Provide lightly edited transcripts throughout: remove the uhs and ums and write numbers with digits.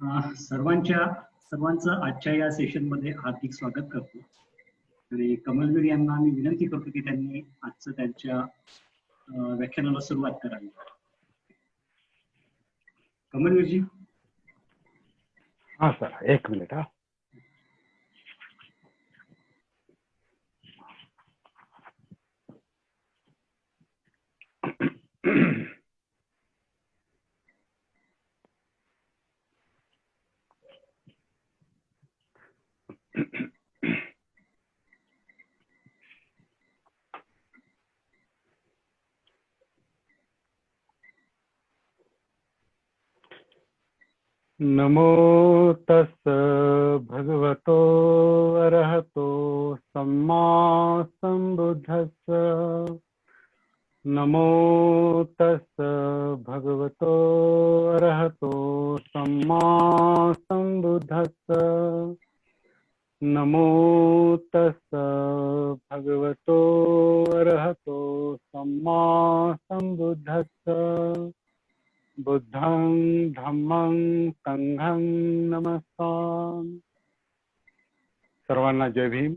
सर्वांचं आजच्या या सेशनमध्ये हार्दिक स्वागत करतो आणि कमलवीर यांना मी विनंती करतो की त्यांनी आजचं त्यांच्या व्याख्यानाला सुरुवात करावी. कमलवीरजी. हाँ सर, एक मिनिट. नमो तस् भगवतो अरहतो सम्मा सम्बुद्धस्स. नमो तस् भगवतो अरहतो सम्मा सम्बुद्धस्स. नमो तस् भगवतो अरहतो सम्मा सम्बुद्धस्स. बुद्धं धम्मं संघं नमस्कार. सर्वांना जय भीम.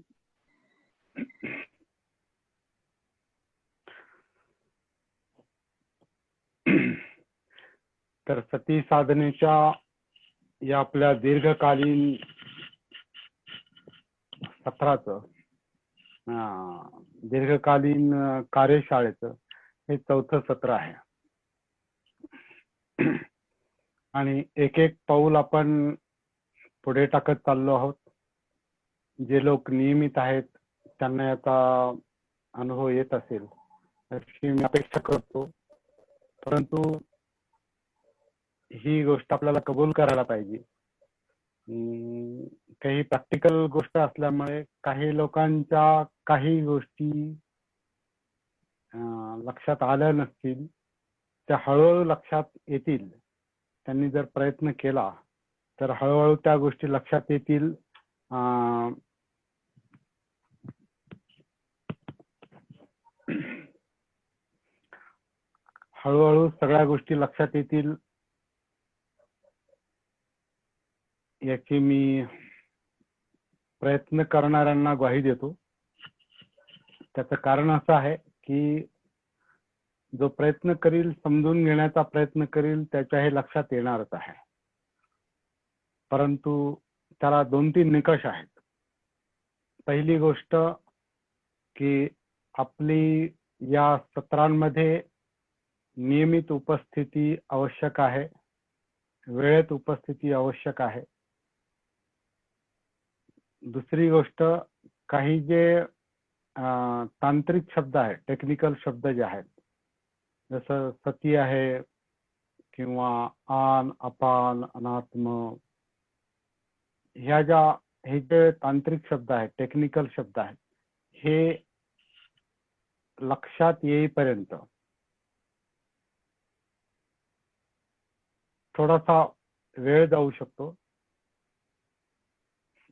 तर सती साधनेच्या या आपल्या दीर्घकालीन सत्राचं दीर्घकालीन कार्यशाळेचं हे चौथं सत्र आहे आणि एक एक पाऊल आपण पुढे टाकत चाललो आहोत. जे लोक नियमित आहेत त्यांना याचा अनुभव येत असेल अशी मी अपेक्षा करतो, परंतु ही गोष्ट आपल्याला कबूल करायला पाहिजे. काही प्रॅक्टिकल गोष्ट असल्यामुळे काही लोकांच्या काही गोष्टी लक्षात आल्या नसतील, त्या हळूहळू लक्षात येतील. त्यांनी जर प्रयत्न केला तर हळूहळू त्या गोष्टी लक्षात येतील. हळूहळू सगळ्या गोष्टी लक्षात येतील याची मी प्रयत्न करणाऱ्यांना ग्वाही देतो. त्याचं कारण असं आहे की जो प्रयत्न करील, समजून घेण्याचा प्रयत्न करील, त्याच्या हे लक्षात येणारच आहे. परंतु त्याला 2-3 निकष आहेत. पहिली गोष्ट की आपली या सत्रांमध्ये नियमित उपस्थिती आवश्यक आहे, वेळेत उपस्थिती आवश्यक आहे. दुसरी गोष्ट, काही जे तांत्रिक शब्द आहेत, टेक्निकल शब्द जे आहेत, जसं सती आहे किंवा आन, अपान, अनात्म, हे जे तांत्रिक शब्द आहेत, टेक्निकल शब्द आहेत, हे लक्षात येईपर्यंत थोडासा वेळ जाऊ शकतो.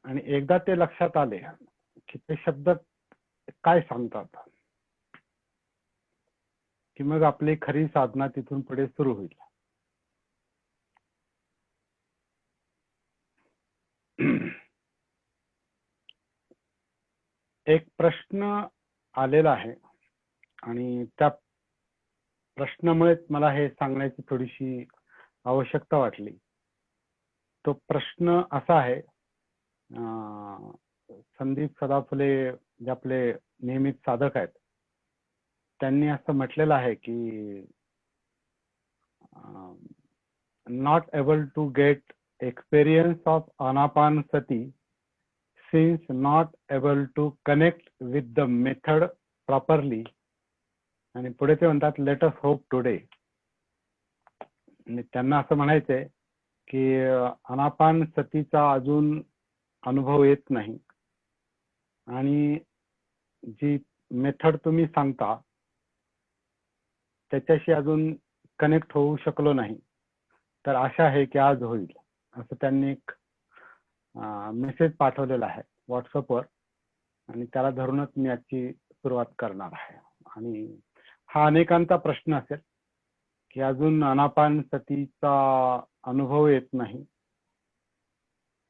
आणि एकदा ते लक्षात आले की ते शब्द काय सांगतात की मग आपली खरी साधना तिथून पुढे सुरू होईल. एक प्रश्न आलेला आहे आणि त्या प्रश्नामुळेच मला हे सांगण्याची थोडीशी आवश्यकता वाटली. तो प्रश्न असा आहे, संदीप सदाफुले जे आपले नियमित साधक आहेत त्यांनी असं म्हटलेलं आहे की not able to get experience of anapanasati since not able to connect with the method properly. आणि पुढे ते म्हणतात लेट अस होप टुडे. आणि त्यांना असं म्हणायचंय की आनापानसतीचा अजून अनुभव येत नाही आणि जी मेथड तुम्ही सांगता त्याच्याशी अजून कनेक्ट होऊ शकलो नाही, तर आशा आहे की आज होईल, असं त्यांनी एक मेसेज पाठवलेला आहे व्हॉट्सअपवर आणि त्याला धरूनच मी आजची सुरुवात करणार आहे. आणि हा अनेकांचा प्रश्न असेल की अजून आनापानसतीचा अनुभव येत नाही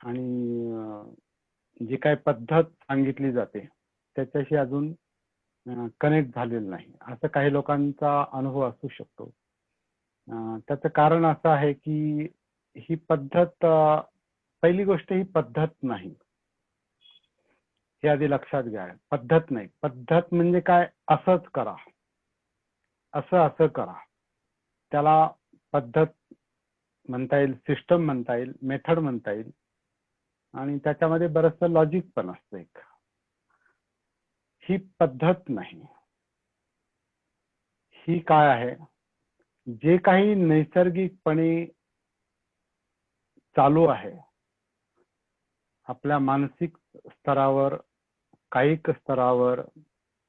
आणि जी काही पद्धत सांगितली जाते त्याच्याशी अजून कनेक्ट झालेलं नाही, असं काही लोकांचा अनुभव असू शकतो. त्याचं कारण असं आहे की ही पद्धत, पहिली गोष्ट ही पद्धत नाही, हे आधी लक्षात घ्या. पद्धत नाही, पद्धत म्हणजे काय, असंच करा, असं करा, त्याला पद्धत म्हणता येईल, सिस्टम म्हणता येईल, मेथड म्हणता येईल, आणि त्याच्यामध्ये बरंचसं लॉजिक पण असतं. एक ही पद्धत नाही. ही काय आहे, जे काही नैसर्गिकपणे चालू आहे आपल्या मानसिक स्तरावर, कायिक स्तरावर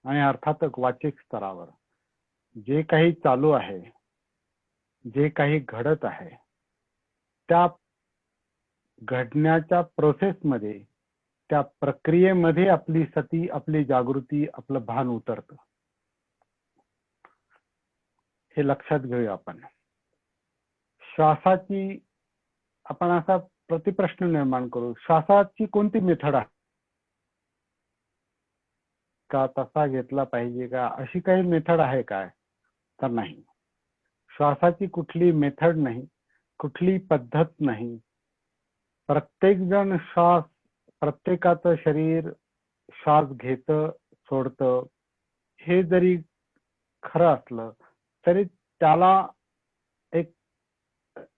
आणि अर्थातच वाचिक स्तरावर, जे काही चालू आहे, जे काही घडत आहे, त्या घडण्याच्या प्रोसेसमध्ये, त्या प्रक्रियेमध्ये आपली सती, आपली जागृती, आपलं भान उतरतं. हे लक्षात घेऊया आपण. श्वासाची आपण असा प्रतिप्रश्न निर्माण करू, श्वासाची कोणती मेथड आहे का, तसा घेतला पाहिजे का, अशी काही मेथड आहे काय, तर नाही. श्वासाची कुठली मेथड नाही, कुठली पद्धत नाही. प्रत्येक जण श्वास, प्रत्येकाचं शरीर श्वास घेतं सोडतं, हे जरी खरं असलं तरी त्याला एक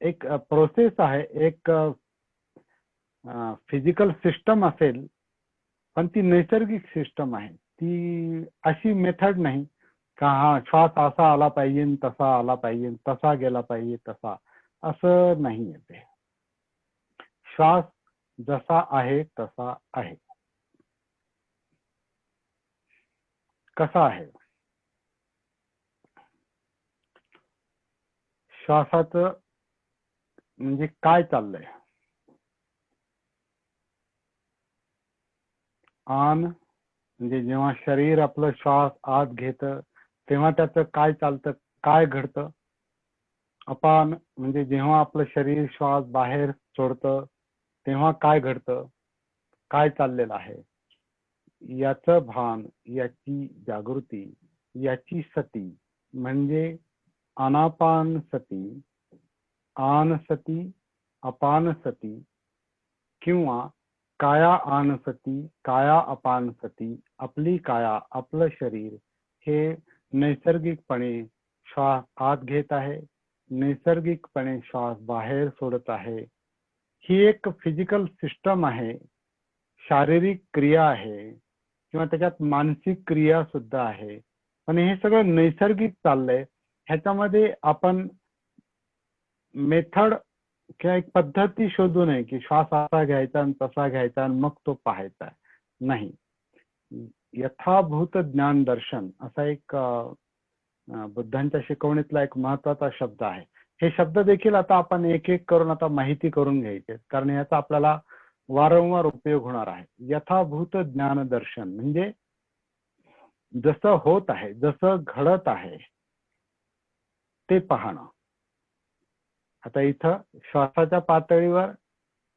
एक प्रोसेस आहे, एक फिजिकल सिस्टम असेल, पण ती नैसर्गिक सिस्टम आहे. ती अशी मेथड नाही का हा श्वास असा आला पाहिजे, तसा आला पाहिजे, तसा गेला पाहिजे, तसा, असं नाही. ते श्वास जसा आहे तसा आहे. कसा आहे श्वासाचं, म्हणजे काय चाललंय. आन म्हणजे जेव्हा शरीर आपलं श्वास आत घेतं तेव्हा त्याचं काय चालतं, काय घडतं. अपान म्हणजे जेव्हा आपलं शरीर श्वास बाहेर सोडतं तेव्हा काय घडतं, काय चाललेलं आहे, याचं भान, याची जागृती, याची सती म्हणजे अनापान सती, आन सती, अपान सती, किंवा काया आन सती, काया अपान सती. आपली काया, आपलं शरीर हे नैसर्गिकपणे श्वास आत घेत आहे, नैसर्गिकपणे श्वास बाहेर सोडत आहे. ही एक फिजिकल सिस्टम आहे, शारीरिक क्रिया आहे, किंवा त्याच्यात मानसिक क्रिया सुद्धा आहे. पण हे सगळं नैसर्गिक चाललंय. ह्याच्यामध्ये आपण मेथड किंवा एक पद्धती शोधू नये की श्वास असा घ्यायचा आणि तसा घ्यायचा आणि मग तो पाहायचा. नाही. यथाभूत ज्ञान दर्शन असा एक बुद्धांच्या शिकवणीतला एक महत्वाचा शब्द आहे. हे शब्द देखील आता आपण एक एक करून आता माहिती करून घ्यायचे, कारण याचा आपल्याला वारंवार उपयोग होणार आहे. यथाभूत ज्ञान दर्शन म्हणजे जसं होत आहे, जसं घडत आहे ते पाहणं. आता इथं श्वासाच्या पातळीवर,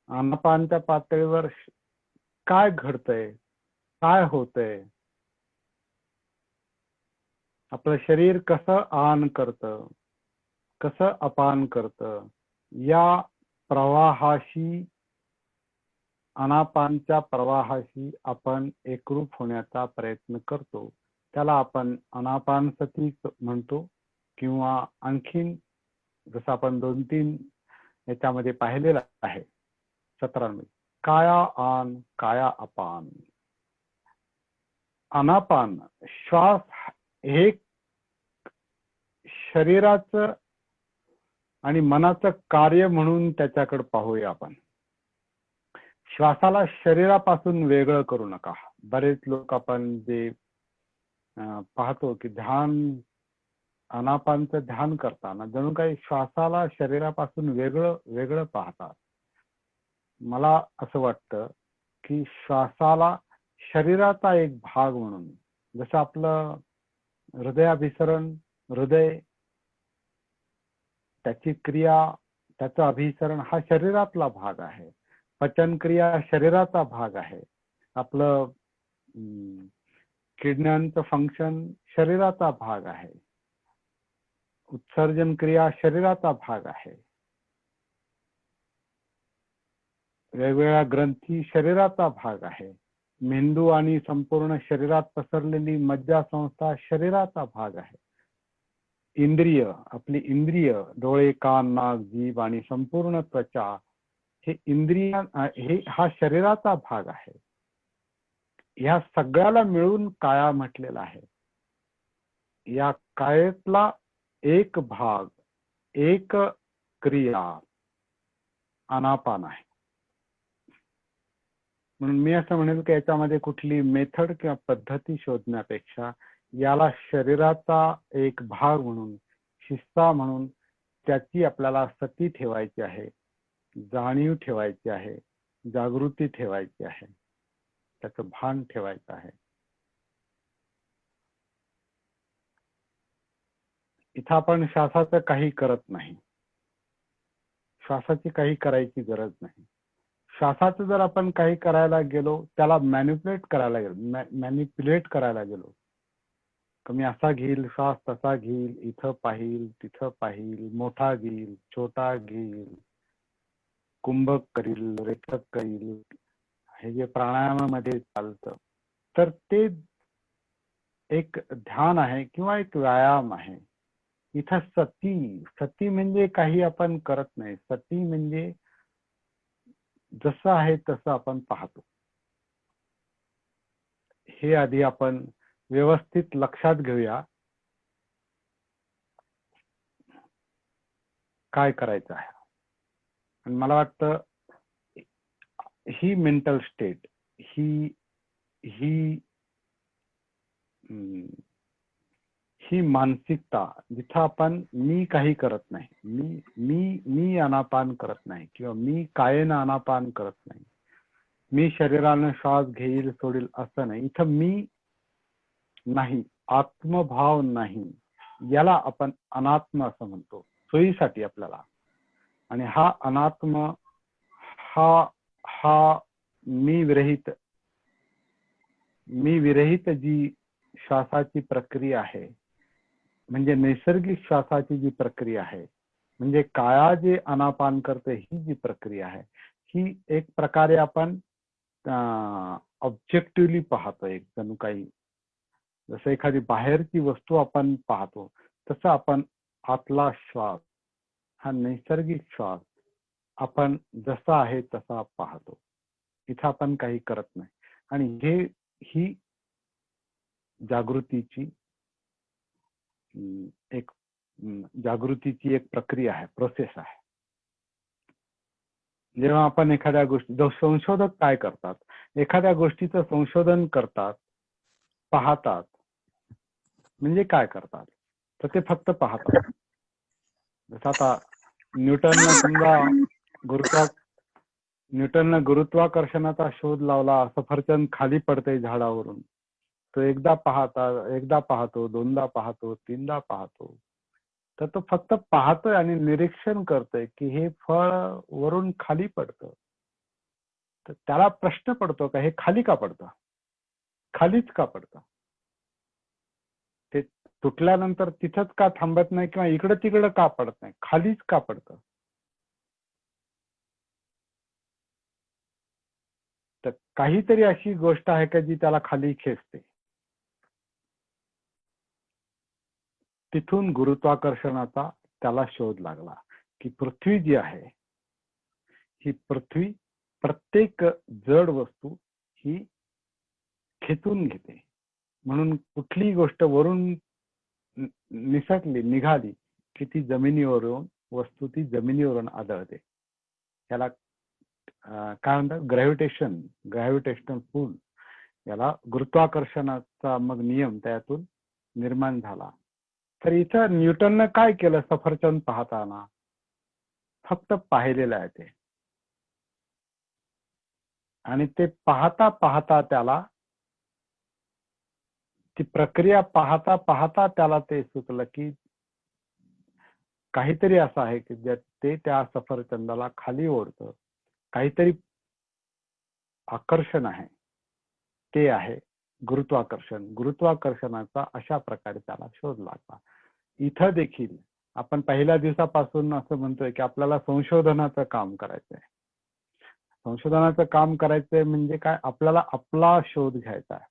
आनापानच्या पातळीवर काय घडतंय, काय होतंय, आपलं शरीर कसं आन करतं, कसं अपान करतं, या प्रवाहाशी, अनापानच्या प्रवाहाशी आपण एकरूप होण्याचा प्रयत्न करतो. त्याला आपण अनापान सती म्हणतो, किंवा आणखीन जसं आपण 2-3 याच्यामध्ये पाहिलेलं आहे सत्रांमध्ये, काया आन, काया अपान. अनापान श्वास हे शरीराचं आणि मनाचं कार्य म्हणून त्याच्याकडे पाहूया आपण. श्वासाला शरीरापासून वेगळं करू नका. बरेच लोक आपण जे पाहतो की ध्यान, अनापानचं ध्यान करताना जणू काही श्वासाला शरीरापासून वेगळं पाहतात. मला असं वाटतं की श्वासाला शरीराचा एक भाग म्हणून, जसं आपलं हृदयाभिसरण, हृदय, त्याची क्रिया, त्याचं अभिसरण हा शरीरातला भाग आहे. पचनक्रिया शरीराचा भाग आहे. आपलं किडण्यांचं फंक्शन शरीराचा भाग आहे. उत्सर्जन क्रिया शरीराचा भाग आहे. वेगवेगळ्या ग्रंथी शरीराचा भाग आहे. मेंदू आणि संपूर्ण शरीरात पसरलेली मज्जासंस्था शरीराचा भाग आहे. इंद्रिय, आपली इंद्रिय, डोळे, कान, नाक, जीभ आणि संपूर्ण त्वचा हे इंद्रिय, हे हा शरीराचा भाग आहे. ह्या सगळ्याला मिळून काया म्हटलेला आहे. या कायेतला एक भाग, एक क्रिया आनापान आहे. म्हणून मी असं म्हणेल की याच्यामध्ये कुठली मेथड किंवा पद्धती शोधण्यापेक्षा याला शरीराचा एक भाग म्हणून, हिस्सा म्हणून त्याची आपल्याला सती ठेवायची आहे, जाणीव ठेवायची आहे, जागृती ठेवायची आहे, त्याचं भान ठेवायचं आहे. इथं आपण श्वासाचं काही करत नाही. श्वासाची काही करायची गरज नाही. श्वासाचं जर आपण काही करायला गेलो, त्याला मॅनिप्युलेट करायला गेलो, मी असा घेईल श्वास, तसा घेईल, इथं पाहिल, तिथं पाहिल, मोठा घेईल, छोटा घेईल, कुंभक करील, रेचक करील, हे जे प्राणायामामध्ये चालतं, तर ते एक ध्यान आहे किंवा एक व्यायाम आहे. इथं सती म्हणजे काही आपण करत नाही. सती म्हणजे जसं आहे तसं आपण पाहतो. हे आधी आपण व्यवस्थित लक्षात घेऊया काय करायचं आहे. आणि मला वाटतं ही मेंटल स्टेट, ही मानसिकता जिथं आपण मी काही करत नाही, मी आनापान करत नाही किंवा मी कायेनं आनापान करत नाही, मी शरीरानं श्वास घेईल सोडील असं नाही, इथं मी नाही, आत्मभाव नाही, याला आपण अनात्म असं म्हणतो सोयीसाठी आपल्याला. आणि हा अनात्म, हा मी विरहित जी श्वासाची प्रक्रिया आहे, म्हणजे नैसर्गिक श्वासाची जी प्रक्रिया आहे, म्हणजे काया जे आनापान करते ही जी प्रक्रिया आहे, ही एक प्रकारे आपण ऑब्जेक्टिव्हली पाहतो. एक जणू काही जसं एखादी बाहेरची वस्तू आपण पाहतो, तसं आपण आतला श्वास, हा नैसर्गिक श्वास आपण जसा आहे तसा पाहतो. इथं आपण काही करत नाही. आणि ही जागृतीची एक प्रक्रिया आहे, प्रोसेस आहे. जेव्हा आपण एखाद्या गोष्टी, संशोधक काय करतात, एखाद्या गोष्टीचं संशोधन करतात, पाहतात, म्हणजे काय करतात, तर ते फक्त पाहतात. जसं आता न्यूटननं गुरुत्वाकर्षणाचा शोध लावला, सफरचंद खाली पडते झाडावरून, तो एकदा पाहतो, दोनदा पाहतो, तीनदा पाहतो, तर तो फक्त पाहतोय आणि निरीक्षण करतोय की हे फळ वरून खाली पडतं. तर त्याला प्रश्न पडतो का हे खाली का पडतं, खालीच का पडतं, ते तुटल्यानंतर तिथंच का थांबत नाही किंवा इकडं तिकडं का पडत नाही, खालीच का पडतं. तर काहीतरी अशी गोष्ट आहे का जी त्याला खाली खेचते. तिथून गुरुत्वाकर्षणाचा त्याला शोध लागला की पृथ्वी जी आहे, ही पृथ्वी प्रत्येक जड वस्तू ही खेचून घेते. म्हणून कुठलीही गोष्ट वरून निघाली की ती जमिनीवरून आदळते. त्याला काय म्हणतात, ग्रॅव्हिटेशनल पुल, याला गुरुत्वाकर्षणाचा मग नियम त्यातून निर्माण झाला. तर इथं न्यूटननं काय केलं, सफरचंद पाहताना फक्त पाहिलेलं आहे ते, आणि ते पाहता पाहता त्याला ती प्रक्रिया पाहता पाहता त्याला ते सुचलं की काहीतरी असं आहे की ते त्या सफरचंदाला खाली ओढतं, काहीतरी आकर्षण आहे ते आहे गुरुत्वाकर्षण. गुरुत्वाकर्षणाचा अशा प्रकारे त्याला शोध लागला. इथं देखील आपण पहिल्या दिवसापासून असं म्हणतोय की आपल्याला संशोधनाचं काम करायचंय. संशोधनाचं काम करायचंय म्हणजे काय, आपल्याला आपला शोध घ्यायचा आहे.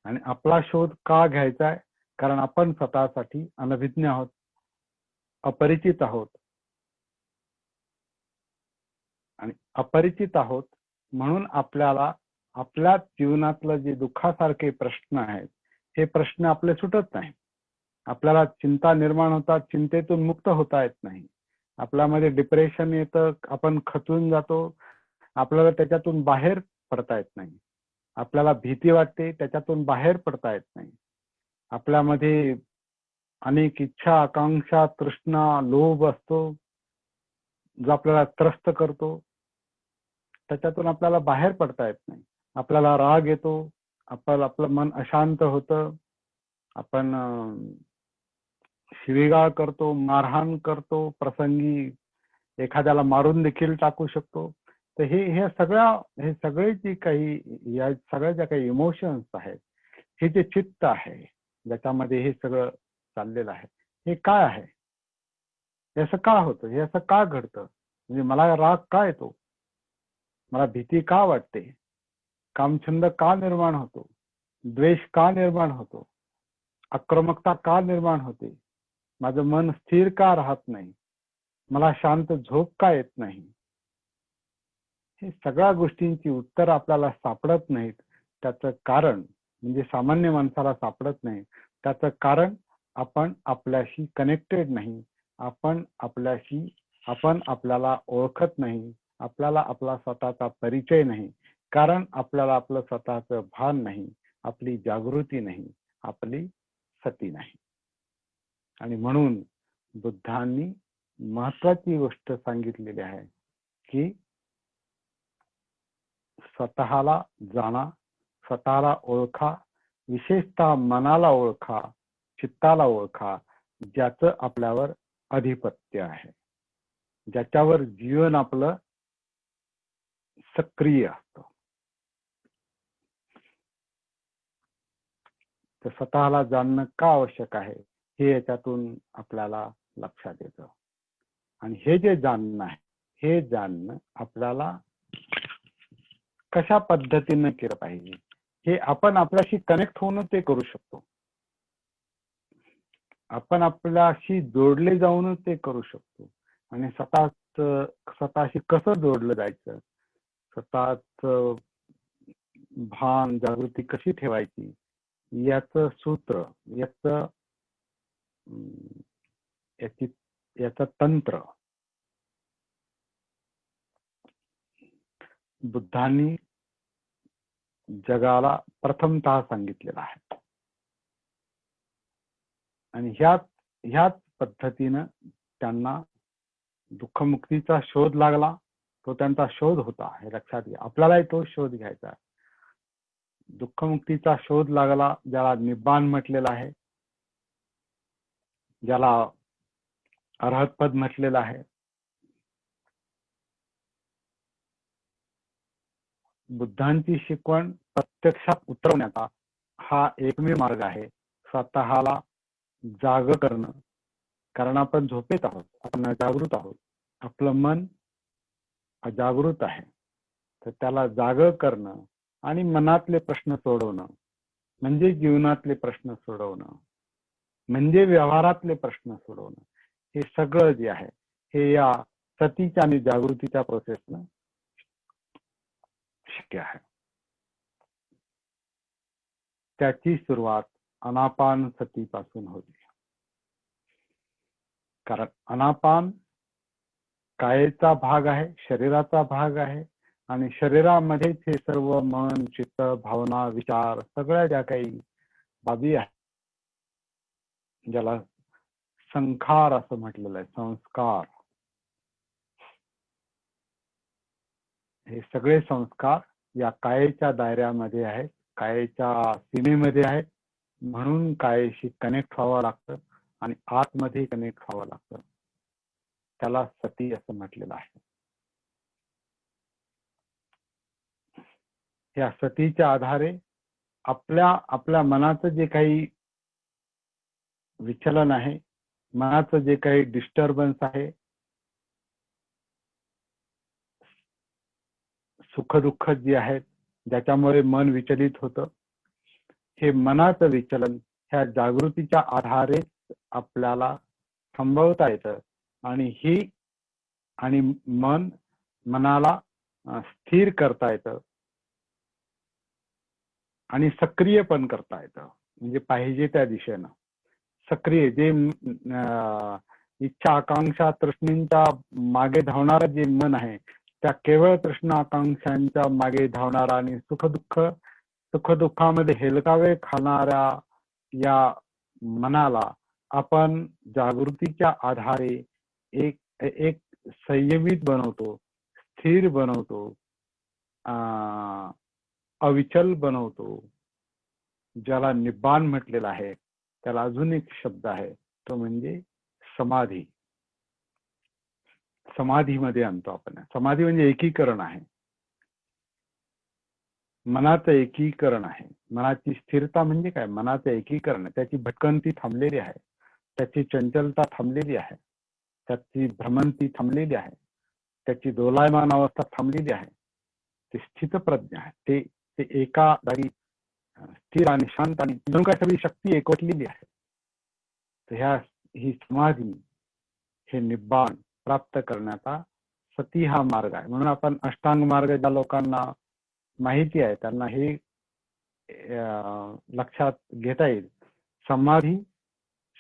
आणि आपला शोध का घ्यायचा आहे, कारण आपण स्वतःसाठी अनभिज्ञ आहोत, अपरिचित आहोत. आणि अपरिचित आहोत म्हणून आपल्याला आपल्या जीवनातलं जे दुःखासारखे प्रश्न आहेत हे प्रश्न आपले सुटत नाही. आपल्याला चिंता निर्माण होतात, चिंतेतून मुक्त होता येत नाही. आपल्यामध्ये डिप्रेशन येतं, आपण खचून जातो, आपल्याला त्याच्यातून बाहेर पडता येत नाही. आपल्याला भीती वाटते, त्याच्यातून बाहेर पडता येत नाही. आपल्यामध्ये अनेक इच्छा, आकांक्षा, तृष्णा, लोभ असतो जो आपल्याला त्रस्त करतो, त्याच्यातून आपल्याला बाहेर पडता येत नाही. आपल्याला राग येतो, आपलं मन अशांत होतं, आपण शिवीगाळ करतो, मारहाण करतो, प्रसंगी एखाद्याला मारून देखील टाकू शकतो. तर हे सगळे जे काही या सगळ्या ज्या काही इमोशन्स आहेत, हे जे चित्त आहे ज्याच्यामध्ये हे सगळं चाललेलं आहे, हे काय आहे, हे असं का होतं, हे असं का घडतं, म्हणजे मला राग का येतो, मला भीती का वाटते, कामछंद का निर्माण होतो, द्वेष का निर्माण होतो, आक्रमकता का निर्माण होते, माझं मन स्थिर का राहत नाही, मला शांत झोप का येत नाही. हे सगळ्या गोष्टींची उत्तर आपल्याला सापडत नाहीत. त्याचं कारण म्हणजे सामान्य माणसाला सापडत नाही. त्याचं कारण आपण आपल्याशी कनेक्टेड नाही. आपण आपल्याला ओळखत नाही. आपल्याला आपला स्वतःचा परिचय नाही. कारण आपल्याला आपलं स्वतःचं भान नाही, आपली जागृती नाही, आपली सती नाही. आणि म्हणून बुद्धांनी महत्वाची गोष्ट सांगितलेली आहे की स्वतःला जाणा, स्वतःला ओळखा, विशेषतः मनाला ओळखा, चित्ताला ओळखा, ज्याचं आपल्यावर अधिपत्य आहे, ज्याच्यावर जीवन आपलं सक्रिय असतं. तर स्वतःला जाणणं का आवश्यक आहे हे याच्यातून आपल्याला लक्षात येतं. आणि हे जे जाणणं आहे, हे जाणणं आपल्याला कशा पद्धतीने केलं पाहिजे, हे आपण आपल्याशी कनेक्ट होऊन ते करू शकतो. आपण आपल्याशी जोडले जाऊनच ते करू शकतो. आणि स्वतःशी कसं जोडलं जायचं, स्वतःच भान जागृती कशी ठेवायची, याचं सूत्र, याचं तंत्र बुद्धांनी जगाला प्रथमतः सांगितलेलं आहे. आणि ह्याच पद्धतीनं त्यांना दुःखमुक्तीचा शोध लागला. तो त्यांचा शोध होता हे लक्षात घ्या. आपल्यालाही तो शोध घ्यायचा आहे. दुःखमुक्तीचा शोध लागला, ज्याला निब्बाण म्हटलेलं आहे, ज्याला अरहतपद म्हटलेलं आहे. बुद्धांची शिकवण प्रत्यक्षात उतरवण्याचा हा एकमेव मार्ग आहे. स्वतःला जाग करणं, कारण आपण झोपेत आहोत, आपण अजागृत आहोत, आपलं मन अजागृत आहे. तर त्याला जाग करणं आणि मनातले प्रश्न सोडवणं म्हणजे जीवनातले प्रश्न सोडवणं, म्हणजे व्यवहारातले प्रश्न सोडवणं, हे सगळं जे आहे हे या सतीच्या आणि जागृतीच्या प्रोसेसनं शक्य आहे. त्याची सुरुवात अनापान सतीपासून होते. कारण अनापान कायेचा भाग आहे, शरीराचा भाग आहे. आणि शरीरामध्येच हे सर्व मन, चित्त, भावना, विचार सगळ्या ज्या काही बाबी आहेत, ज्याला संखार असं म्हटलेलं आहे, संस्कार, हे सगळे संस्कार या कायेच्या दायऱ्यामध्ये आहेत, कायेच्या सीमेमध्ये आहेत. म्हणून कायेशी कनेक्ट व्हावं लागतं आणि आतमध्ये कनेक्ट व्हावं लागतं. त्याला सती असं म्हटलेलं आहे. ह्या सतीच्या आधारे आपल्या मनाचं जे काही विचलन आहे, मनाचं जे काही डिस्टर्बन्स आहे, सुख दुःख जी आहेत ज्याच्यामुळे मन विचलित होतं, हे मनाचं विचलन ह्या जागृतीच्या आधारेच आपल्याला थांबवता येतं आणि मनाला स्थिर करता येतं आणि सक्रिय पण करता येतं. म्हणजे पाहिजे त्या दिशेनं सक्रिय जे इच्छा आकांक्षा तृष्णींच्या मागे धावणारं जे मन आहे, त्या केवळ तृष्णा आकांक्षांच्या मागे धावणारा आणि सुखदुःखामध्ये हेलकावे खाणाऱ्या या मनाला आपण जागृतीच्या आधारे एक संयमित बनवतो, स्थिर बनवतो, अविचल बनवतो, ज्याला निब्बाण म्हटलेला आहे. त्याला अजून एक शब्द आहे, तो म्हणजे समाधी. समाधीमध्ये आणतो आपण. समाधी म्हणजे एकीकरण आहे, मनाचं एकीकरण आहे. मनाची स्थिरता म्हणजे काय? मनाचं एकीकरण. त्याची भटकंती थांबलेली आहे, त्याची चंचलता थांबलेली आहे, त्याची भ्रमंती थांबलेली आहे, त्याची दोलायमान अवस्था थांबलेली आहे. ते स्थितप्रज्ञ आहे. ते एका जागी स्थिर आणि शांत आणि जणू काय सगळी शक्ती एकवटलेली आहे. तर ही समाधी, हे निब्बाण प्राप्त करण्याचा सती हा मार्ग आहे. म्हणून आपण अष्टांग मार्ग ज्या लोकांना माहिती आहे त्यांना हे लक्षात घेता येईल.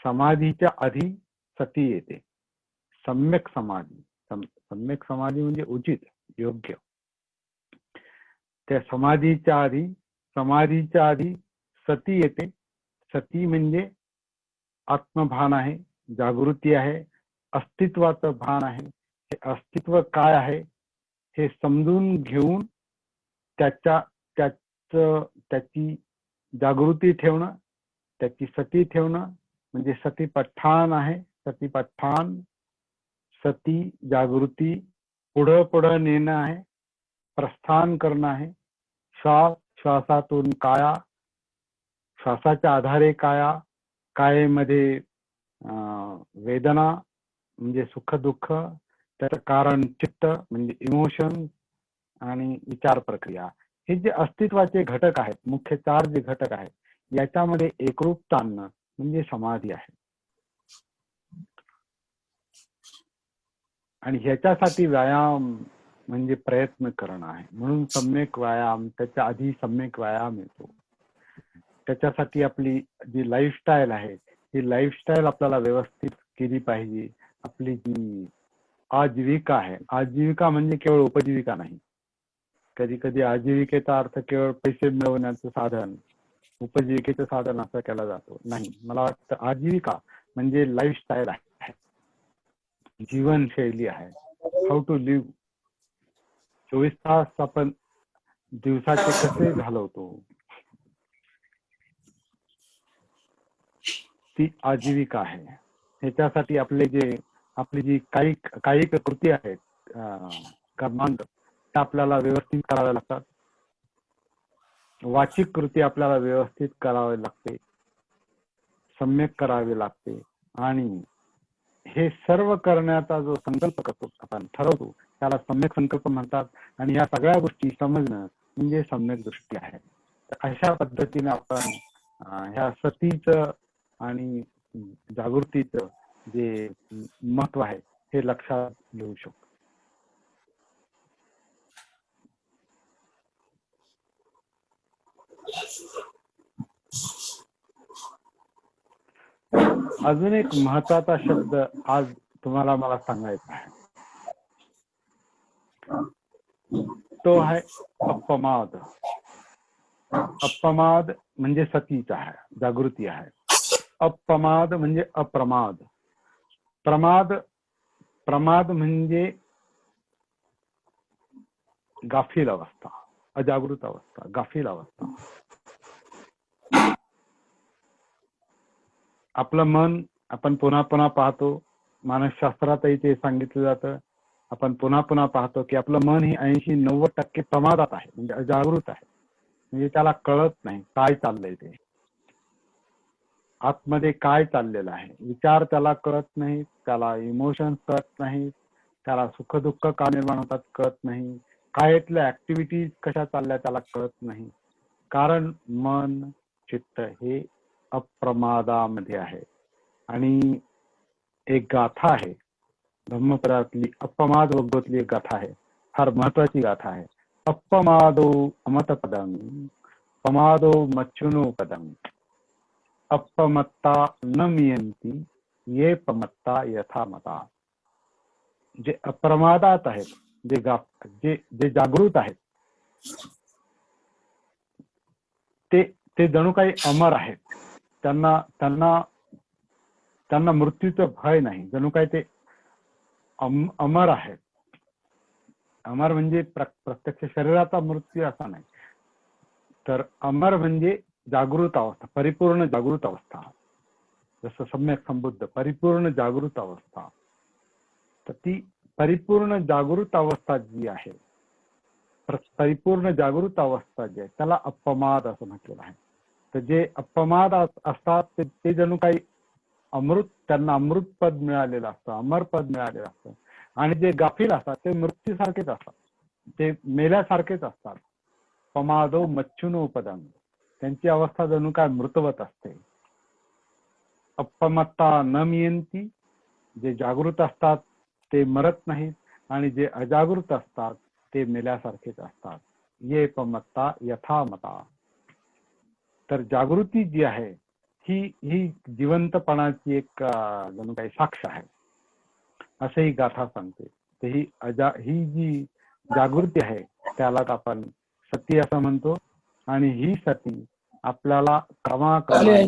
समाधीच्या आधी सती येते. सम्यक समाधी म्हणजे उचित, योग्य. त्या समाधीच्या आधी सती येते. सती म्हणजे आत्मभान आहे, जागृती आहे, अस्तित्वाचं भान आहे. हे अस्तित्व काय आहे हे समजून घेऊन त्याची जागृती ठेवणं, त्याची सती ठेवणं म्हणजे सतीपठ्ठान आहे. सतीपठ्ठान, सती जागृती पुढं नेणं आहे, प्रस्थान करणं आहे. श्वासातून काया, श्वासाच्या आधारे कायेमध्ये वेदना म्हणजे सुख दुःख, त्याचं कारण चित्त म्हणजे इमोशन आणि विचार प्रक्रिया. हे जे अस्तित्वाचे घटक आहेत, मुख्य 4 जे घटक आहेत, याच्यामध्ये एकरूपता आणणं म्हणजे समाधी आहे. आणि ह्याच्यासाठी व्यायाम म्हणजे प्रयत्न करणं आहे. म्हणून सम्यक व्यायाम, त्याच्या आधी सम्यक व्यायाम येतो. त्याच्यासाठी आपली जी लाईफस्टाईल आहे, ही लाईफस्टाईल आपल्याला व्यवस्थित केली पाहिजे. आपली जी आजीविका आहे, आजीविका म्हणजे केवळ उपजीविका नाही. कधी कधी आजीविकेचा अर्थ केवळ पैसे मिळवण्याचं साधन, उपजीविकेचं साधन असं केला जातो. नाही, मला वाटतं आजीविका म्हणजे लाईफस्टाईल आहे, जीवनशैली आहे. How to leave. 24 तास आपण दिवसाचे कसे घालवतो, ती आजीविका आहे. ह्याच्यासाठी आपली जी कायिक कृती आहेत, कर्मांग, त्या आपल्याला व्यवस्थित कराव्या लागतात. वाचिक कृती आपल्याला व्यवस्थित करावी लागते, सम्यक करावी लागते. आणि हे सर्व करण्याचा जो संकल्प करतो, आपण ठरवतो, त्याला सम्यक संकल्प म्हणतात. आणि या सगळ्या गोष्टी समजणं म्हणजे सम्यक दृष्टी आहे. तर अशा पद्धतीने आपण ह्या सतीचं आणि जागृतीचं जे महत्व आहे हे लक्षात घेऊ शकतो. अजून एक महत्वाचा शब्द आज तुम्हाला मला सांगायचा आहे, तो आहे अपमाद. अपमाद म्हणजे सतीचा आहे, जागृती आहे. अपमाद म्हणजे अप्रमाद. प्रमाद म्हणजे गाफील अवस्था, अजागृत अवस्था, गाफील अवस्था. आपलं मन आपण पुन्हा पुन्हा पाहतो, मानसशास्त्रातही ते सांगितलं जातं. आपण पुन्हा पुन्हा पाहतो की आपलं मन ही 80-90% प्रमादात आहे, म्हणजे अजागृत आहे. म्हणजे त्याला कळत नाही काय चाललंय ते, आतमध्ये काय चाललेलं आहे. विचार त्याला कळत नाही, त्याला इमोशन्स कळत नाही, त्याला सुख दुःख का निर्माण होतात कळत नाही, कायतल्या ऍक्टिव्हिटीज कशा चालल्या त्याला कळत नाही. कारण मन चित्त हे अप्रमादामध्ये आहे. आणि एक गाथा आहे धम्मपदातली, अपमाद वगोतली एक गाथा आहे, फार महत्वाची गाथा आहे. अपमादो अमतपदं पमादो मच्छुनो पदं अपमत्ता न मियंती ये पमत्ता यथा मता. जे अप्रमादात आहेत, जे जागृत आहेत, ते जणू काही अमर आहेत. त्यांना त्यांना त्यांना मृत्यूचं भय नाही, जणू काही ते अमर आहेत. अमर म्हणजे प्रत्यक्ष शरीराचा मृत्यू असा नाही, तर अमर म्हणजे जागृत अवस्था, परिपूर्ण जागृत अवस्था. जसं सम्यक संबुद्ध, परिपूर्ण जागृत अवस्था. तर ती परिपूर्ण जागृत अवस्था जी आहे, परिपूर्ण जागृत अवस्था जी आहे त्याला अपमाद असं म्हटलेलं आहे. तर जे अपमाद असतात ते जणू काही अमृत, त्यांना अमृत पद मिळालेलं असतं, अमर पद मिळालेलं असतं. आणि जे गाफील असतात ते मृत्यूसारखेच असतात, ते मेल्यासारखेच असतात. पमादो मच्छुनो पदं, त्यांची अवस्था जणू काय मृतवत असते. अपमत्ता न मियंती, जे जागृत असतात ते मरत नाहीत, आणि जे अजागृत असतात ते मेल्यासारखेच असतात. ये पमत्ता यथा मता. तर जागृती जी आहे ही जिवंतपणाची एक जणू काही साक्ष आहे, असं ही गाथा सांगते. तर ही जी जागृती आहे त्यालाच आपण सती असं म्हणतो. आणि ही सती आपल्याला क्रमाक्रमाने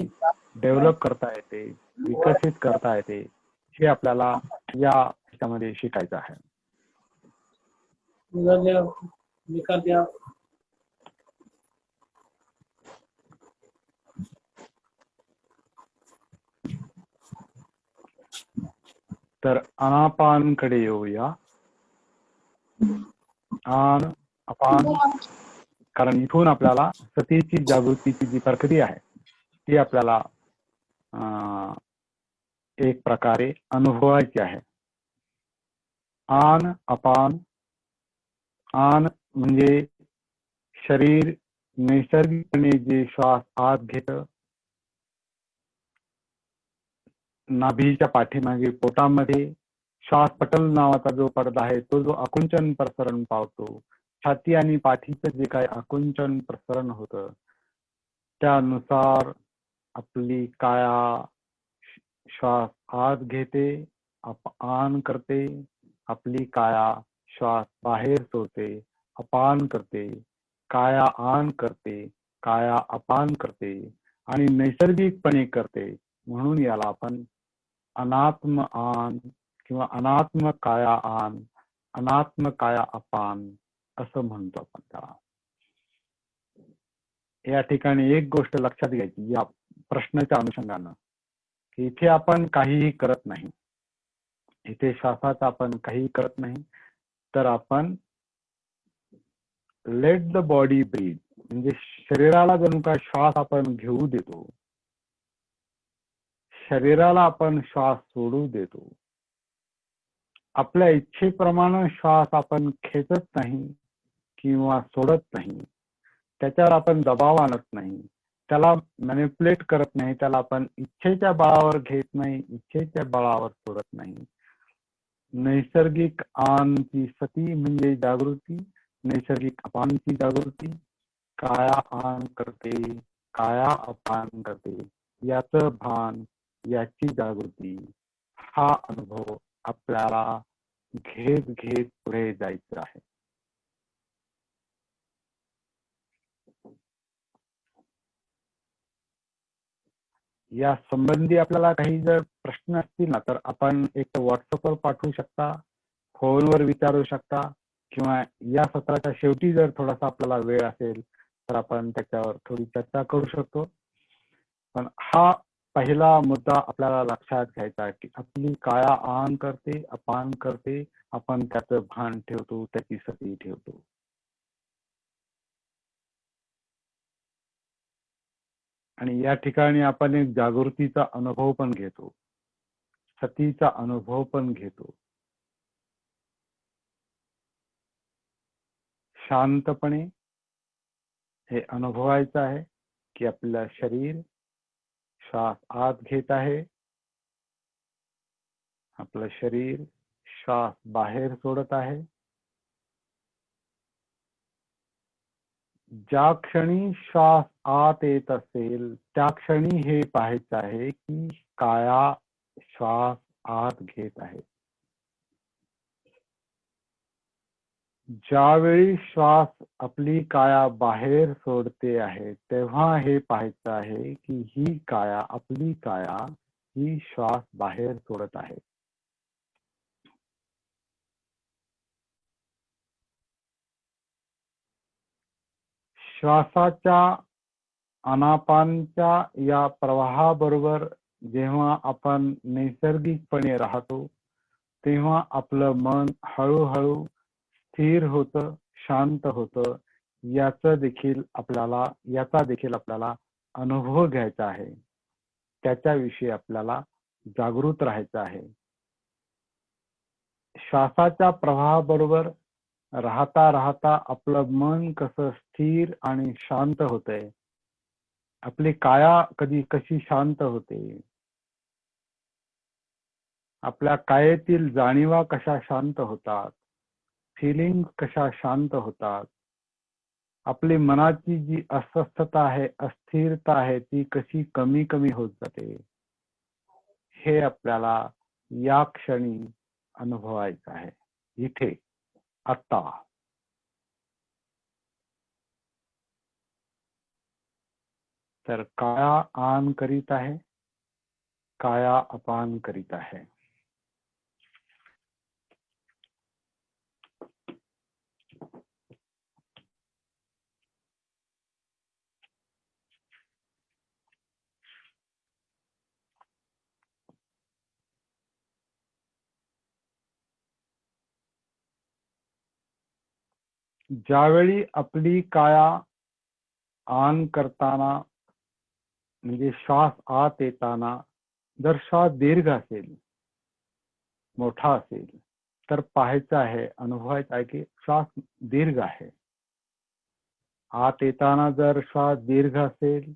डेव्हलप करता येते, विकसित करता येते, हे आपल्याला या ह्याच्यामध्ये शिकायचं आहे. तर अनापानकडे येऊया. आन अपान, कारण इथून आपल्याला सतीची जागृतीची जी प्रक्रिया आहे ती आपल्याला एक प्रकारे अनुभवायची आहे. आन अपान. आन म्हणजे शरीर नैसर्गिकपणे जे श्वास आत घेत, नाभीच्या पाठीमागे पोटामध्ये श्वासपटल नावाचा जो पडदा आहे तो जो आकुंचन प्रसरण पावतो, छाती आणि पाठीचं जे काही आकुंचन प्रसरण होतं त्यानुसार आपली काया श्वास आत घेते, आन करते, आपली काया श्वास बाहेर सोडते, अपान करते, काया आन करते, काया अपान करते, आणि नैसर्गिकपणे करते. म्हणून याला आपण अनात्म आन किंवा अनात्म काया आन, अनात्म काया अपान असं म्हणतो आपण त्याला. या ठिकाणी एक गोष्ट लक्षात घ्यायची या प्रश्नाच्या अनुषंगानं, की इथे आपण काहीही करत नाही, इथे श्वासाचा आपण काही करत नाही, तर आपण लेट द बॉडी ब्रीथ, म्हणजे शरीराला जणू काय श्वास आपण घेऊ देतो, शरीराला आपण श्वास सोडू देतो. आपल्या इच्छेप्रमाणे श्वास आपण खेचत नाही किंवा सोडत नाही, त्याच्यावर आपण दबाव आणत नाही, त्याला मॅनिप्युलेट करत नाही, त्याला आपण इच्छेच्या बळावर घेत नाही, इच्छेच्या बळावर सोडत नाही. नैसर्गिक आनची सती म्हणजे जागृती, नैसर्गिक अपानची जागृती. काया आन करते, काया अपान करते, याचं भान, याची जागृती, हा अनुभव आपल्याला घेत घेत पुढे जायचं आहे. या संबंधी आपल्याला काही जर प्रश्न असतील ना तर आपण एक व्हॉट्सअपवर पाठवू शकता, फोनवर विचारू शकता, किंवा या सत्राच्या शेवटी जर थोडासा आपल्याला वेळ असेल तर आपण त्याच्यावर थोडी चर्चा करू शकतो. पण हा पहिला मुद्दा आपल्याला लक्षात घ्यायचा आहे की आपली काया आन करते, अपान करते, आपण त्याचं भान ठेवतो, त्याची सती ठेवतो. आणि या ठिकाणी आपण एक जागृतीचा अनुभव पण घेतो, सतीचा अनुभव पण घेतो. शांतपणे हे अनुभवायचं आहे की आपलं शरीर श्वास आत घेत आहे, आपलं शरीर श्वास बाहेर सोडत आहे. ज्या क्षणी श्वास आत येत असेल त्या क्षणी हे पाहायचं आहे की काया श्वास आत घेत आहे. ज्यावेळी श्वास आपली काया बाहेर सोडते आहे तेव्हा हे पाहायचं आहे की ही काया, आपली काया ही श्वास बाहेर सोडत आहे. श्वासाच्या अनापानच्या या प्रवाहाबरोबर जेव्हा आपण नैसर्गिकपणे राहतो तेव्हा आपलं मन हळूहळू स्थिर होतं, शांत होतं. याचा देखील आपल्याला अनुभव घ्यायचा आहे, त्याच्याविषयी आपल्याला जागृत राहायचं आहे. श्वासाच्या प्रवाहाबरोबर राहता राहता आपलं मन कसं स्थिर आणि शांत होतंय, आपली काया कशी शांत होते, आपल्या कायेतील जाणीवा कशा शांत होतात, फिलिंग कशा शांत होतात, आपली मनाची जी अस्वस्थता आहे, अस्थिरता आहे, ती कशी कमी कमी होत जाते, हे आपल्याला या क्षणी अनुभवायचं आहे, इथे आता. तर काया आन करीत आहे, काया अपान करीत आहे. ज्यावेळी आपली काया आन करताना म्हणजे श्वास आत येताना जर श्वास दीर्घ असेल, मोठा असेल, तर पाहायचं आहे, अनुभवायचं आहे की श्वास दीर्घ आहे. आत येताना जर श्वास दीर्घ असेल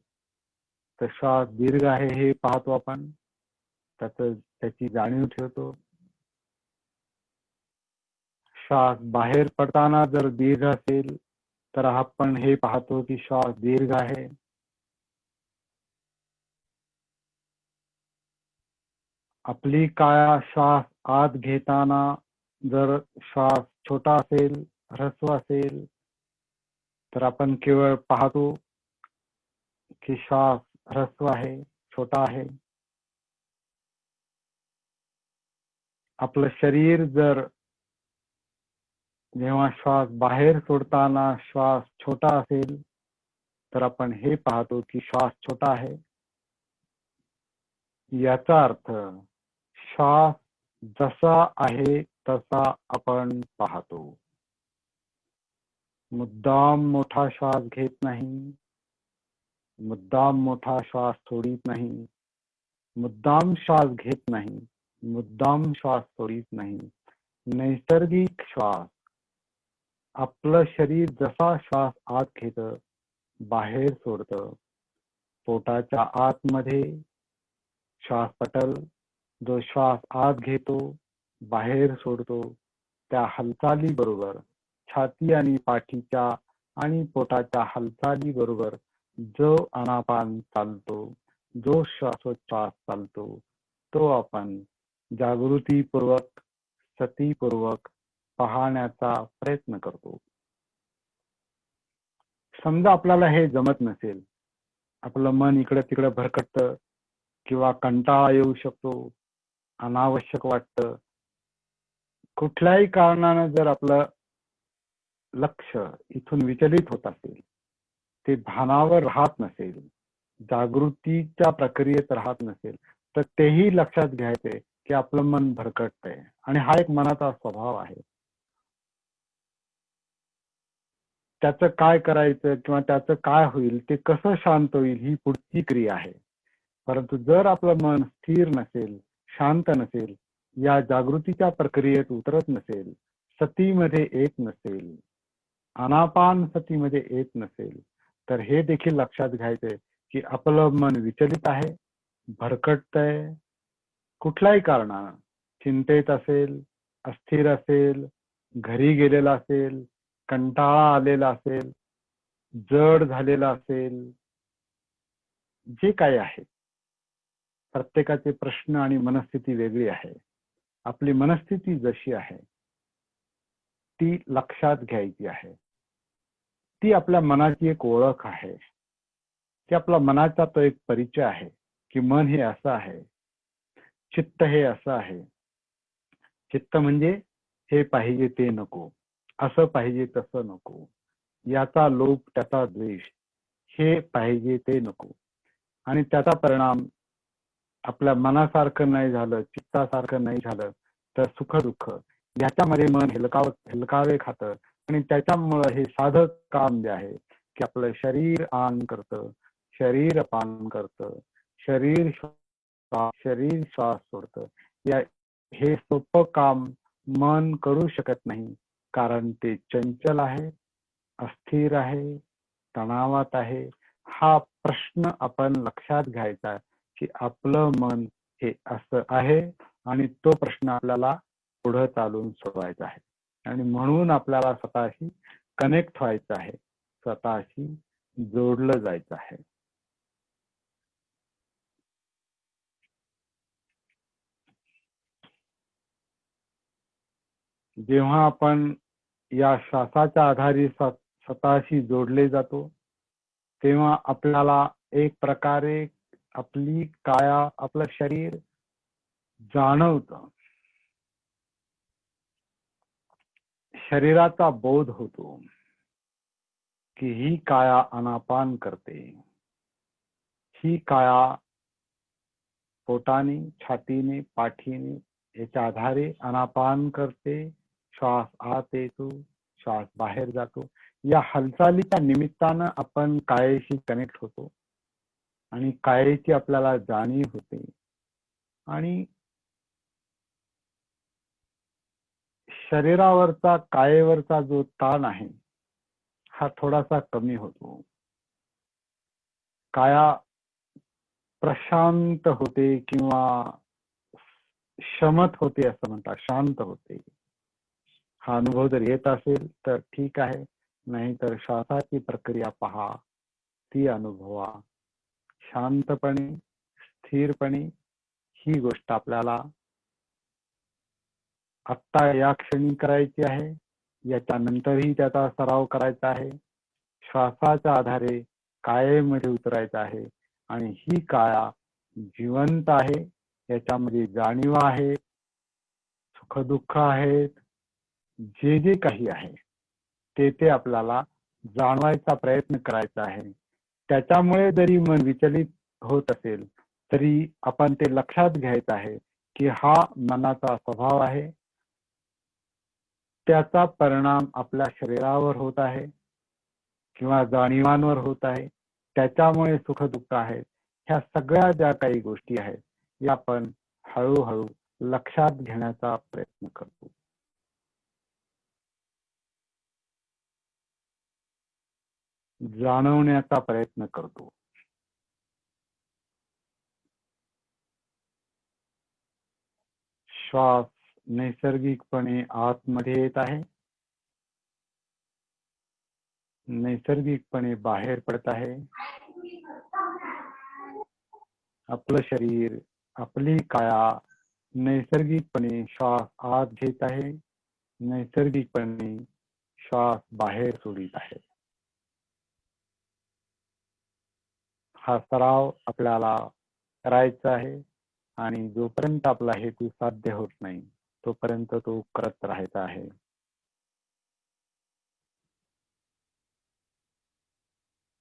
तर श्वास दीर्घ आहे हे पाहतो आपण, त्याची जाणीव ठेवतो. श्वास बाहेर पडताना जर दीर्घ असेल तर आपण हे पाहतो की श्वास दीर्घ आहे. आपली काया श्वास आत घेताना जर श्वास छोटा असेल, ह्रस्व असेल, तर आपण केवळ पाहतो की श्वास ह्रस्व आहे, छोटा आहे. आपलं शरीर जर जेव्हा श्वास बाहेर सोडताना श्वास छोटा असेल तर आपण हे पाहतो की श्वास छोटा आहे. याचा अर्थ श्वास जसा आहे तसा आपण पाहतो. मुद्दाम मोठा श्वास घेत नाही, मुद्दाम मोठा श्वास सोडित नाही, मुद्दाम श्वास घेत नाही, मुद्दाम श्वास सोडित नाही. नैसर्गिक श्वास, आपलं शरीर जसा श्वास आत घेत बाहेर सोडतं, पोटाच्या आतमध्ये श्वासपटल जो श्वास आत घेतो बाहेर सोडतो, त्या हालचाली बरोबर छाती आणि पाठीच्या आणि पोटाच्या हालचाली बरोबर जो आनापान चालतो, जो श्वासोच्छ्वास चालतो, तो आपण जागृतीपूर्वक, सतीपूर्वक पाहण्याचा प्रयत्न करतो. समजा आपल्याला हे जमत नसेल, आपलं मन इकडे तिकडे भरकटतं किंवा कंटाळा येऊ शकतो, अनावश्यक वाटतं, कुठल्याही कारणानं जर आपलं लक्ष इथून विचलित होत असेल, ते भानावर राहत नसेल, जागृतीच्या प्रक्रियेत राहत नसेल, तर तेही लक्षात घ्यायचे की आपलं मन भरकटतंय आणि हा एक मनाचा स्वभाव आहे. त्याचं काय करायचं किंवा त्याचं काय होईल, ते कसं शांत होईल, ही पुढची क्रिया आहे. परंतु जर आपलं मन स्थिर नसेल, शांत नसेल, या जागृतीच्या प्रक्रियेत उतरत नसेल, सतीमध्ये येत नसेल, आनापान सतीमध्ये येत नसेल, तर हे देखील लक्षात घ्यायचंय की आपलं मन विचलित आहे, भरकटतंय, कुठल्याही कारणानं चिंतेत असेल, अस्थिर असेल, घरी गेलेला असेल, कंटाळा आलेला असेल, जड झालेला असेल, जे काही आहे. प्रत्येकाचे प्रश्न आणि मनस्थिती वेगळी आहे. आपली मनस्थिती जशी आहे ती लक्षात घ्यायची आहे. ती आपल्या मनाची एक ओळख आहे. ती आपल्या मनाचा तो एक परिचय आहे की मन हे असं आहे, चित्त हे असं आहे. चित्त म्हणजे हे पाहिजे ते नको, असं पाहिजे तसं नको, याचा लोभ त्याचा द्वेष, हे पाहिजे ते नको. आणि त्याचा परिणाम आपल्या मनासारखं नाही झालं, चित्तासारखं नाही झालं तर सुख दुःख याच्यामध्ये मन हेलकावे खातं. आणि त्याच्यामुळं हे साधं काम जे आहे की आपलं शरीर आन करतं, शरीर अपान करतं, शरीर श्वास सोडतं. हे सोपं काम मन करू शकत नाही, कारण ते चंचल आहे, अस्थिर आहे, तणावात आहे. हा प्रश्न आपण लक्षात घ्यायचा की आपलं मन हे असं आहे आणि तो प्रश्न आपल्याला पुढे चालून सोडवायचा आहे. आणि म्हणून आपल्याला स्वतःशी कनेक्ट व्हायचं आहे, स्वतःशी जोडलं जायचं आहे. जेव्हा आपण या श्वासाच्या आधारे स्वतःशी जोडले जातो, तेव्हा आपल्याला एक प्रकारे आपली काया, आपलं शरीर जाणवतं. शरीराचा बोध होतो की ही काया आनापान करते, ही काया पोटाने, छातीने, पाठीने याच्या आधारे आनापान करते. श्वास आत येतो, श्वास बाहेर जातो. या हालचालीच्या निमित्तानं आपण कायाशी कनेक्ट होतो आणि कायाची आपल्याला जाणीव होते. आणि शरीरावरचा, कायेवरचा जो ताण आहे हा थोडासा कमी होतो. काया प्रशांत होते किंवा शमत होते असं म्हणतात, शांत होते. हा अनुभव जर येत असेल तर ठीक आहे, नाही तर श्वासाची प्रक्रिया पहा, ती अनुभवा. शांतपणे, स्थिरपणे ही गोष्ट आपल्याला आत्ता या क्षणी करायची आहे, याच्यानंतरही त्याचा सराव करायचा आहे. श्वासाच्या आधारे कायेमध्ये उतरायचं आहे आणि ही काया जिवंत आहे, याच्यामध्ये जाणीव आहे, सुखदुःख आहेत, जे जे काही आहे ते आपल्याला जाणवायचा प्रयत्न करायचा आहे. त्याच्यामुळे जरी मन विचलित होत असेल तरी आपण ते लक्षात घ्यायचं आहे की हा मनाचा स्वभाव आहे, त्याचा परिणाम आपल्या शरीरावर होत आहे किंवा जाणीवांवर होत आहे, त्याच्यामुळे सुख दुःख आहेत. ह्या सगळ्या ज्या काही गोष्टी आहेत या आपण हळूहळू लक्षात घेण्याचा प्रयत्न करतो. जाणवण्याचा प्रयत्न करतो. श्वास नैसर्गिकपणे आतमध्ये येत आहे, नैसर्गिकपणे बाहेर पडत आहे. आपलं शरीर, आपली काया नैसर्गिकपणे श्वास आत घेत आहे, नैसर्गिकपणे श्वास बाहेर सोडित आहे. हा सराव आपल्याला करायचा आहे आणि जोपर्यंत आपला हेतू साध्य होत नाही तोपर्यंत तो करत राहायचा आहे.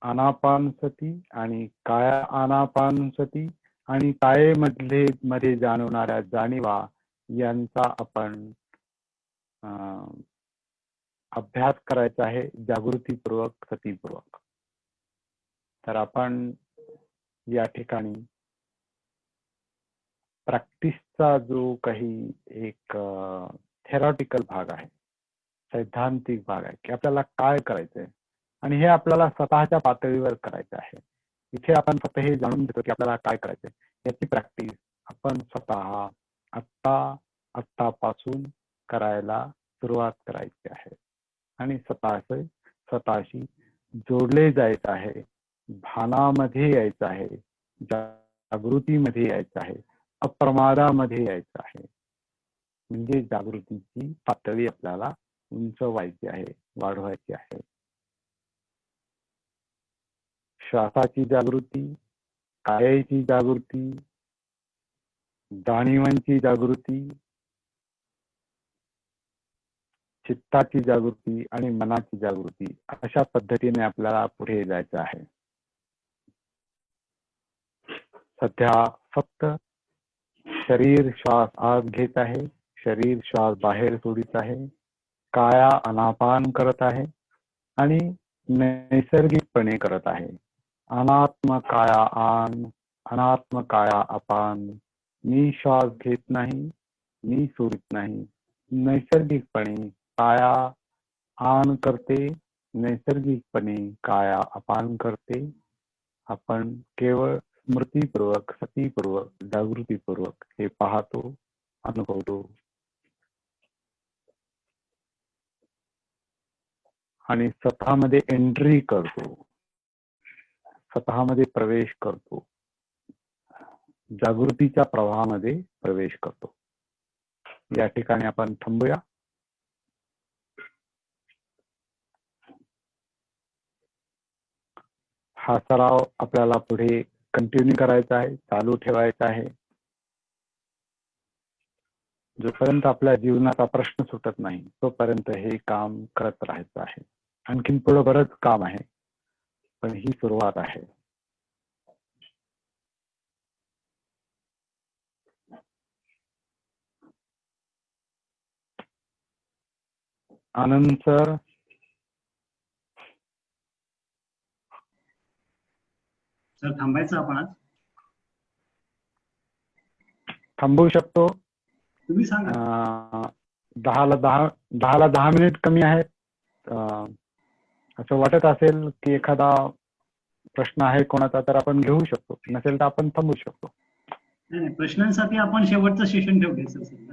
आनापानसती आणि काया आनापानसती आणि कायेमध्ये जाणवणाऱ्या जाणीवा यांचा आपण अभ्यास करायचा आहे जागृतीपूर्वक, सतीपूर्वक. तर आपण या ठिकाणी प्रॅक्टिसचा जो काही एक थेरॉटिकल भाग आहे, सैद्धांतिक भाग आहे की आपल्याला काय करायचंय आणि हे आपल्याला स्वतःच्या पातळीवर करायचं आहे. इथे आपण फक्त हे जाणून घेतो की आपल्याला काय करायचंय, याची प्रॅक्टिस आपण स्वतः आत्तापासून करायला सुरुवात करायची आहे आणि स्वतःशी जोडले जायचं आहे, भानामध्ये यायचं आहे, जागृतीमध्ये यायचं आहे, अप्रमादामध्ये यायचं आहे. म्हणजे जागृतीची पातळी आपल्याला उंच व्हायची आहे, वाढवायची आहे. श्वासाची जागृती, कायाची जागृती, जाणीवांची जागृती, चित्ताची जागृती आणि मनाची जागृती, अशा पद्धतीने आपल्याला पुढे जायचं आहे. सध्या फक्त शरीर श्वास आत घेत आहे, शरीर श्वास बाहेर सोडित आहे, काया अनापान करत आहे आणि नैसर्गिकपणे करत आहे. अनात्म काया आन, अनात्म काया अपान. मी श्वास घेत नाही, मी सोडित नाही. नैसर्गिकपणे काया आन करते, नैसर्गिकपणे काया अपान करते. आपण केवळ स्मृतीपूर्वक, सतीपूर्वक, जागृतीपूर्वक हे पाहतो, अनुभवतो आणि स्वतःमध्ये एंट्री करतो, स्वतःमध्ये प्रवेश करतो, जागृतीच्या प्रवाहामध्ये प्रवेश करतो. या ठिकाणी आपण थांबूया. हा सराव आपल्याला पुढे कंटिन्यू करायचा आहे, चालू ठेवायचा आहे, जोपर्यंत आपल्या जीवनाचा प्रश्न सुटत नाही तोपर्यंत हे काम करत राहायचं आहे. आणखीन पुढे बरंच काम आहे, पण ही सुरुवात आहे. आनंद सर, सर थांबायचं आपण आज? थांबवू शकतो. तुम्ही सांगा. 10 मिनिट कमी आहेत. असं वाटत असेल की एखादा प्रश्न आहे कोणाचा तर आपण घेऊ शकतो, नसेल तर आपण थांबू शकतो. नाही, प्रश्नांसाठी आपण शेवटचं सेशन ठेवले सर.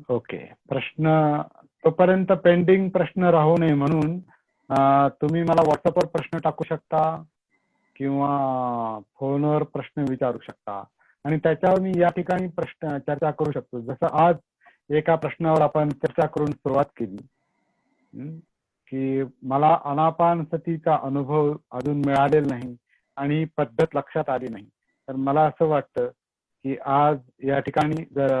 ओके. प्रश्न तोपर्यंत पेंडिंग प्रश्न राहू नये म्हणून तुम्ही मला व्हॉट्सअपवर प्रश्न टाकू शकता किंवा फोनवर प्रश्न विचारू शकता आणि त्याच्यावर मी या ठिकाणी प्रश्न चर्चा करू शकतो. जसं आज एका प्रश्नावर आपण चर्चा करून सुरुवात केली की मला आनापानसतीचा अनुभव अजून मिळालेला नाही आणि पद्धत लक्षात आली नाही. तर मला असं वाटतं की आज या ठिकाणी जर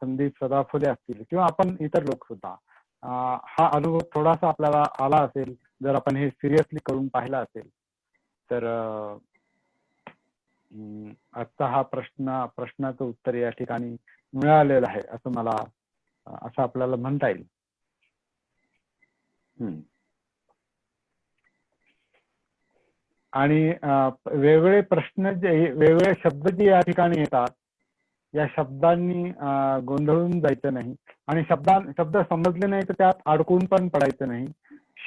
संदीप सदाफुले असतील किंवा आपण इतर लोक सुद्धा हा अनुभव थोडासा आपल्याला आला असेल, जर आपण हे सिरियसली करून पाहिला असेल तर आजचा हा प्रश्नाचं उत्तर या ठिकाणी मिळालेलं आहे असं आपल्याला म्हणता येईल. आणि वेगवेगळे प्रश्न वेगवेगळे शब्द जे या ठिकाणी येतात, या शब्दांनी गोंधळून जायचं नाही आणि शब्द समजले नाही तर त्यात अडकून पण पडायचं नाही.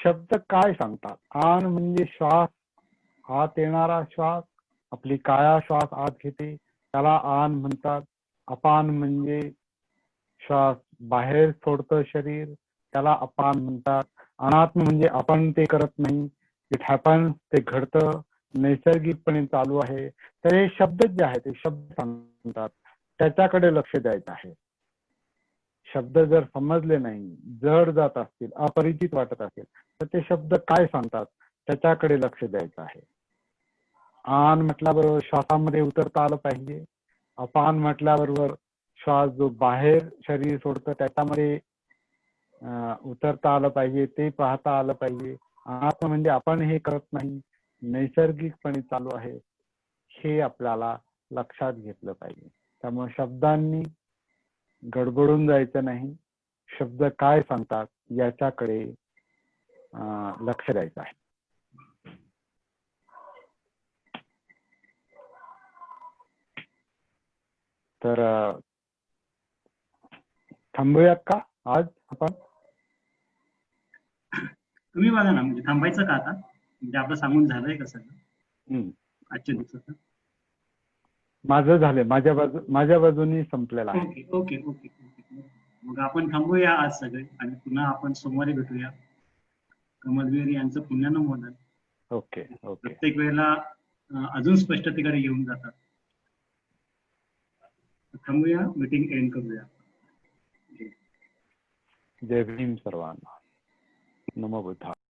शब्द काय सांगतात? आन म्हणजे श्वास, आत येणारा श्वास, आपली काया श्वास आत घेते त्याला आन म्हणतात. अपान म्हणजे श्वास बाहेर सोडतं शरीर, त्याला अपान म्हणतात. अनात्म म्हणजे आपण ते करत नाही, इट हॅपन्स, ते घडतं, नैसर्गिकपणे चालू आहे. तर हे शब्द जे आहेत ते शब्द सांगतात, त्याच्याकडे लक्ष द्यायचं आहे. शब्द जर समजले नाही, जड जात असतील, अपरिचित वाटत असेल तर ते शब्द काय सांगतात त्याच्याकडे लक्ष द्यायचं आहे. आन म्हटल्याबरोबर श्वासामध्ये उतरता आलं पाहिजे. अपान म्हटल्याबरोबर श्वास जो बाहेर शरीर सोडतं त्याच्यामध्ये उतरता आलं पाहिजे, ते पाहता आलं पाहिजे. आत्म म्हणजे आपण हे करत नाही, नैसर्गिकपणे चालू आहे, हे आपल्याला लक्षात घेतलं पाहिजे. त्यामुळे शब्दांनी गडबडून जायचं नाही, शब्द काय सांगतात याच्याकडे लक्ष द्यायचं आहे. तर थांबूयात का आज आपण? तुम्ही बघा ना, म्हणजे थांबायचं का आता? म्हणजे आपलं सांगून झालंय का सगळं आजच्या दिवसाचं? माझं झालंय, माझ्या बाजूनी संपलेलं आहे. Okay okay okay okay. मग आपण थांबूया आज सगळे आणि पुन्हा आपण सोमवारी भेटूया. कमलवीर यांचं पुण्यानं बोलत. Okay okay. प्रत्येक वेळेला अजून स्पष्टतेकडे येऊन जातात. थांबूया, मीटिंग एंड करूया. जय भीम सर्वांना. नमो बुद्धाय.